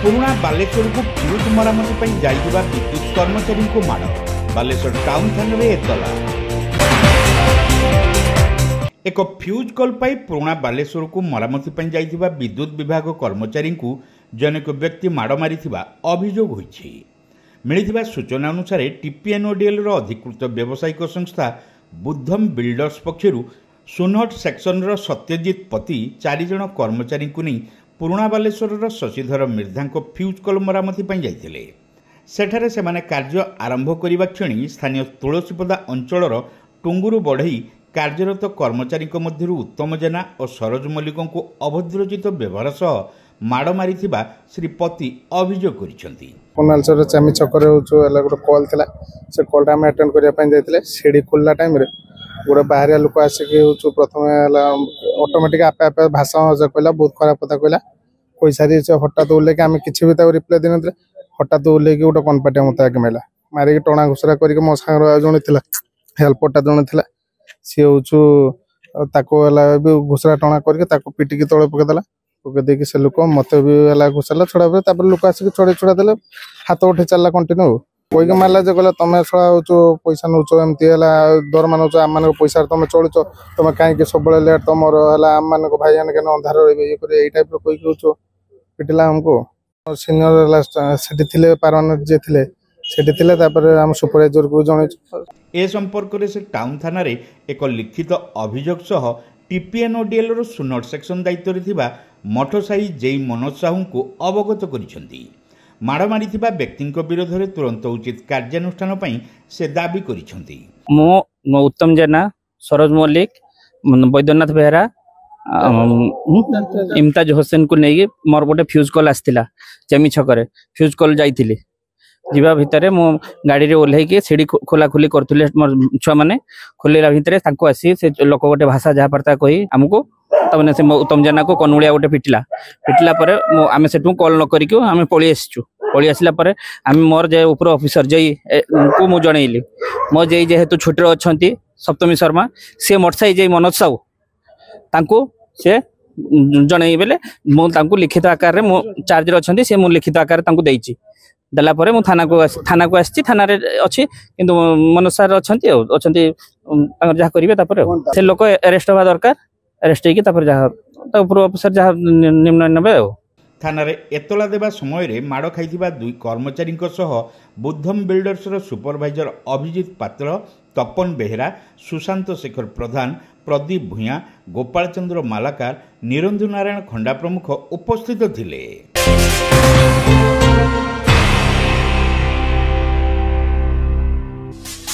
पुराणा बालेश्वर को फ्यूज मरामती जाइथिबा विद्युत कर्मचारी को माड़ बालेश्वर टाउन थाना रे एतला। एक फ्यूज कल पाई पुराणा बालेश्वर को मरामती जाइथिबा विद्युत विभाग कर्मचारी को जनेक व्यक्ति माड़ मारिथिबा अभियोग होइछि। मिलिथिबा सूचना अनुसार टीपीएनओडीएल रो अधिकृत व्यावसायिक संस्था बुद्धम बिल्डर्स पक्षरु सुनहट सेक्शन रो सत्यजित पति 4 जन कर्मचारी को नहीं पुराणा बालेश्वर शशिधर मिर्धा फ्यूज कल मरामती जाइथिले। सेठारे सेमाने कार्य आरंभ करने क्षणी स्थानीय तुलसीपदा अंचलर टुंगुरु बढ़ई कार्यरत कर्मचारी मध्य उत्तम जेना और सरोज मल्लिक को अभद्रचित व्यवहार सह माड़ मारी श्री पति अभियोग करिसेंती। कोनालचर चामी छकरे गोटे कॉल थिला से कॉल आम अटेंड करने सीढ़ी खोलला टाइम रे गोटे बाहरिया लोक आसिक प्रथम ऑटोमेटिक आपे आपे भाषा कहला बहुत खराब कथा कहला कोई सारी हठात ओल्लेक आम कि रिप्लाई दिन हठात ओल्लेक गोटे कनपाटिया मत आगे मेला मारिक टणा घुसरा कर मो सांग जड़े थी हेल्परटा जड़े थी सी हूँ घुसरा टणा करके पिटिकी तले पकईदेला पकईदे से लोक मत भी घुसला छड़ा लोक आसिक छड़े छुड़ा दे हाथ उठे चलला कंटिन्यू कोई मारा जो कहला तुम छड़ा हो पैसा नौच एमती दरमा नौच आम मान पैसा तुम चलुच तुम कहीं सब लेट तुम आम मान भाई मैंने अंधार ये टाइप कोई पिटिला हमको सीनियर से पारमानेंट जे थे आम सुपरवाइजर को जन ए संपर्क से टाउन थाना रे एक लिखित अभियोग सह टीपीएनओडीएल सुनहट सेक्शन दायित्व मठसाही जेई मनोज साहू को अवगत करिसेंती। माड़ मारी व्यक्ति विरोध में तुरंत उचित कार्यानुष्ठान से दाबी करिसेंती। मो उत्तम जेना सरोज मल्लिक बैद्यनाथ बेहरा इम्ताज हुसैन को नहीं मोर गोटे फ्यूज कल आसाला चेमी छकरे फ्यूज कल जाइए जीवा भितर मो गाड़ी रे ओल्हे सीढ़ी खोला खोली करुले छुआ मैंने खोलला भितर आसी से लोक गोटे भाषा जहाँ पड़ता कही आमको तमने से उत्तम जेना को कनुड़िया गोटे पिटिला आम से कल न करिक आम पलि आसचु पलि आसला आम मोर जे ऊपर ऑफिसर जई को मु जनइली मो जई जेहेतु छुट्टी अच्छा सप्तमी शर्मा सी मठसाई जई मनोज साहू तांको से जनई बेले मुझे लिखित आकार मो चार्ज अच्छा सी मुझे लिखित आकार देची देला परे मु थाना को आसी थाना रे अच्छी किंतु मनोज सार अच्छा जहाँ करेंगे से लोक अरेस्ट हवा दरकार अरेस्ट होकर ऊपर ऑफिसर जहाँ निम्न ने थाना रे एतला देवा समय रे माड़ खाइथिबा दुई कर्मचारी सह बुद्धम बिल्डर्स सुपरवाइजर अभिजित पात्र तपन बेहरा सुशांत शेखर प्रधान प्रदीप भूया गोपाल चंद्र मालाकार निरंजन नारायण खंडा प्रमुख उपस्थित थिले।